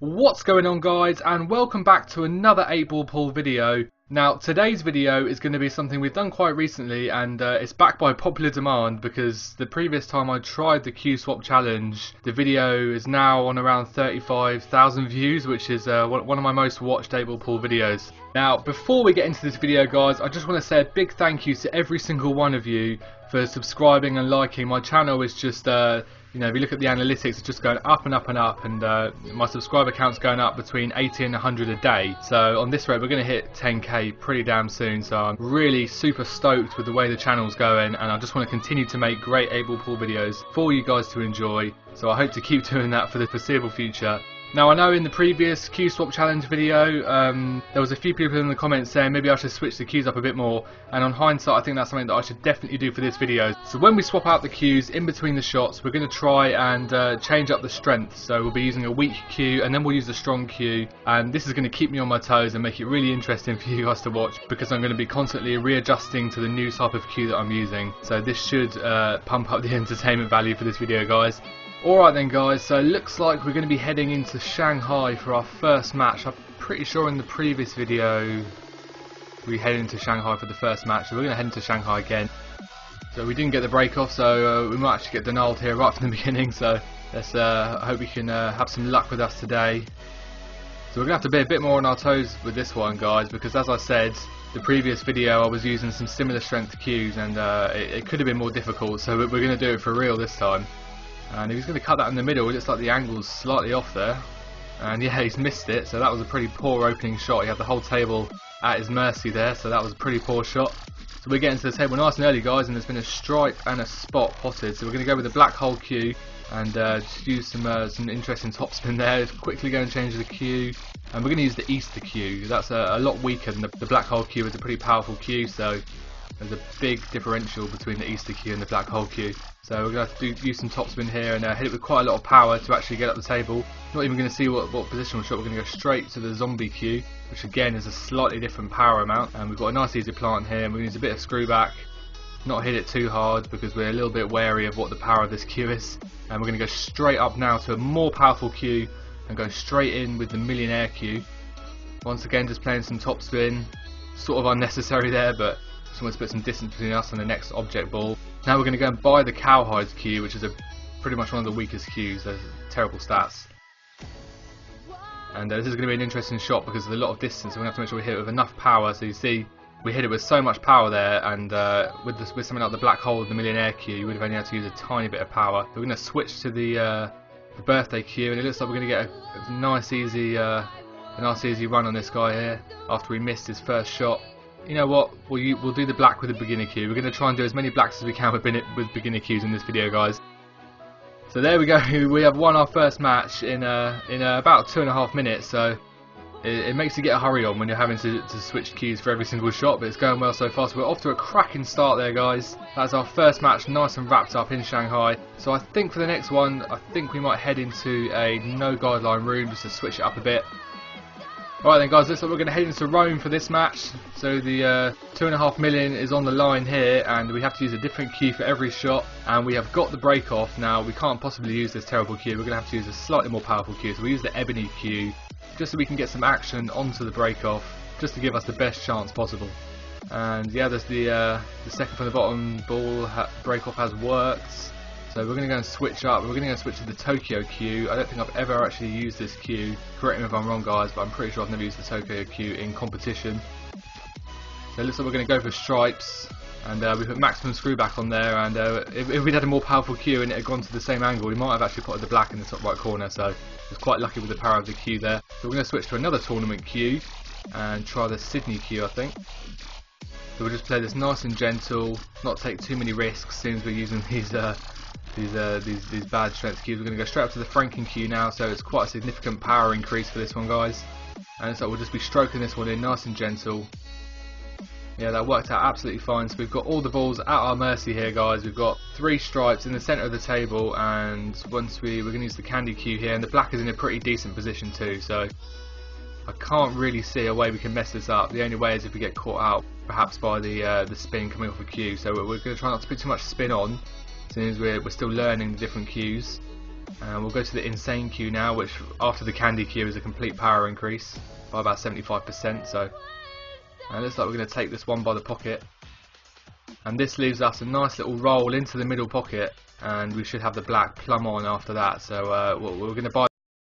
What's going on, guys, and welcome back to another 8-ball pool video. Now today's video is going to be something we've done quite recently, and it's backed by popular demand because the previous time I tried the Q swap challenge, the video is now on around 35,000 views, which is one of my most watched 8-ball pool videos. Now before we get into this video, guys, I just want to say a big thank you to every single one of you for subscribing and liking. My channel is just you know, if you look at the analytics, it's just going up and up and up, and my subscriber count's going up between 80 and 100 a day. So on this rate, we're going to hit 10k pretty damn soon. So I'm really super stoked with the way the channel's going, and I just want to continue to make great 8-ball pool videos for you guys to enjoy. So I hope to keep doing that for the foreseeable future. Now I know in the previous Q swap challenge video there was a few people in the comments saying maybe I should switch the Qs up a bit more, and on hindsight I think that's something that I should definitely do for this video. So when we swap out the Qs in between the shots, we're going to try and change up the strength. So we'll be using a weak Q and then we'll use a strong Q, and this is going to keep me on my toes and make it really interesting for you guys to watch, because I'm going to be constantly readjusting to the new type of Q that I'm using. So this should pump up the entertainment value for this video, guys. Alright then, guys, so it looks like we're going to be heading into Shanghai for our first match. I'm pretty sure in the previous video we headed into Shanghai for the first match, so we're going to head into Shanghai again. So we didn't get the break off, so we might actually get denied here right from the beginning, so let's hope we can have some luck with us today. So we're going to have to be a bit more on our toes with this one, guys, because as I said, the previous video I was using some similar strength Qs, and it could have been more difficult, so we're going to do it for real this time. And if he's going to cut that in the middle, it looks like the angle's slightly off there. And yeah, he's missed it, so that was a pretty poor opening shot. He had the whole table at his mercy there, so that was a pretty poor shot. So we're getting to the table nice and early, guys, and there's been a stripe and a spot potted. So we're going to go with the black hole Q and just use some interesting topspin there. Quickly go and change the Q. And we're going to use the Easter Q. That's a lot weaker than the black hole Q. Is a pretty powerful Q, so there's a big differential between the Easter Q and the black hole Q. So we're going to have to use some topspin here and hit it with quite a lot of power to actually get up the table. Not even going to see what positional shot. We're going to go straight to the zombie Q, which again is a slightly different power amount. And we've got a nice easy plant here, and we're going to use a bit of screw back. Not hit it too hard because we're a little bit wary of what the power of this Q is. And we're going to go straight up now to a more powerful Q and go straight in with the millionaire Q. Once again, just playing some topspin. Sort of unnecessary there, but just want to put some distance between us and the next object ball. Now we're going to go and buy the Cowhides Q, which is pretty much one of the weakest Qs. There's terrible stats. And this is going to be an interesting shot because there's a lot of distance, so we're going to have to make sure we hit it with enough power. So you see, we hit it with so much power there, and with something like the black hole of the millionaire Q, you would have only had to use a tiny bit of power. So we're going to switch to the birthday Q, and it looks like we're going to get a nice easy run on this guy here after we missed his first shot. You know what, we'll do the black with the beginner Q. We're going to try and do as many blacks as we can with beginner Qs in this video, guys. So there we go, we have won our first match in about 2.5 minutes, so it makes you get a hurry on when you're having to switch Qs for every single shot, but it's going well so far. So we're off to a cracking start there, guys. That's our first match, nice and wrapped up in Shanghai. So I think for the next one, I think we might head into a no guideline room just to switch it up a bit. Alright then, guys, looks like we're going to head into Rome for this match. So the 2.5 million is on the line here, and we have to use a different Q for every shot, and we have got the break off. Now we can't possibly use this terrible Q, we're going to have to use a slightly more powerful Q, so we use the ebony Q just so we can get some action onto the break off, just to give us the best chance possible. And yeah, there's the second from the bottom ball break off has worked. So we're going to go and switch up. We're going to go and switch to the Tokyo Q. I don't think I've ever actually used this Q. Correct me if I'm wrong, guys, but I'm pretty sure I've never used the Tokyo Q in competition. So it looks like we're going to go for stripes, and we put maximum screw back on there. And if we'd had a more powerful Q and it had gone to the same angle, we might have actually put the black in the top right corner. So I was quite lucky with the power of the Q there. So we're going to switch to another tournament Q and try the Sydney Q, I think. So we'll just play this nice and gentle, not take too many risks since we're using these bad strength Qs. We're going to go straight up to the Franken Q now, so it's quite a significant power increase for this one, guys. And so we'll just be stroking this one in nice and gentle. Yeah, that worked out absolutely fine. So we've got all the balls at our mercy here, guys. We've got 3 stripes in the centre of the table, and once we're going to use the candy Q here, and the black is in a pretty decent position too, so I can't really see a way we can mess this up. The only way is if we get caught out perhaps by the spin coming off a Q. So we're going to try not to put too much spin on, soon as we're still learning the different queues. We'll go to the insane queue now, which after the candy queue is a complete power increase by about 75%. So it looks like we're going to take this one by the pocket, and this leaves us a nice little roll into the middle pocket, and we should have the black plum on after that. So we're going to buy